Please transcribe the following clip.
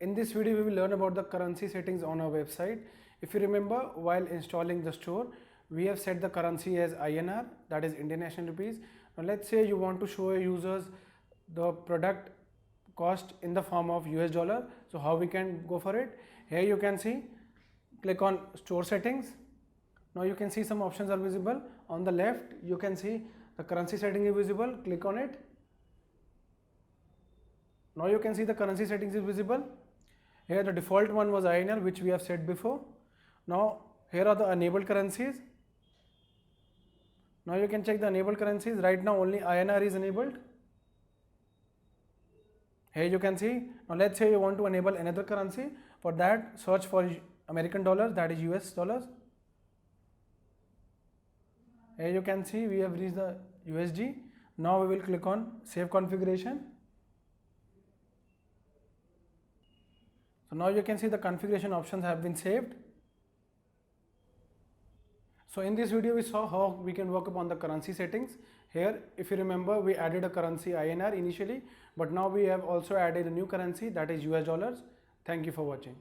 In this video, we will learn about the currency settings on our website. If you remember, while installing the store, we have set the currency as INR, that is Indian National Rupees. Now let's say you want to show your users the product cost in the form of US dollar. So how we can go for it? Here you can see, click on store settings. Now you can see some options are visible. On the left, you can see the currency setting is visible. Click on it. Now you can see the currency settings is visible. Here the default one was INR, which we have set before. Now here are the enabled currencies. Now you can check the enabled currencies. Right now only INR is enabled. Here you can see. Now let's say you want to enable another currency. For that, search for American dollars, that is US dollars. Here you can see we have reached the USD. Now we will click on save configuration. So now you can see the configuration options have been saved. So in this video we saw how we can work upon the currency settings. Here, if you remember, we added a currency INR initially, but now we have also added a new currency, that is US dollars. Thank you for watching.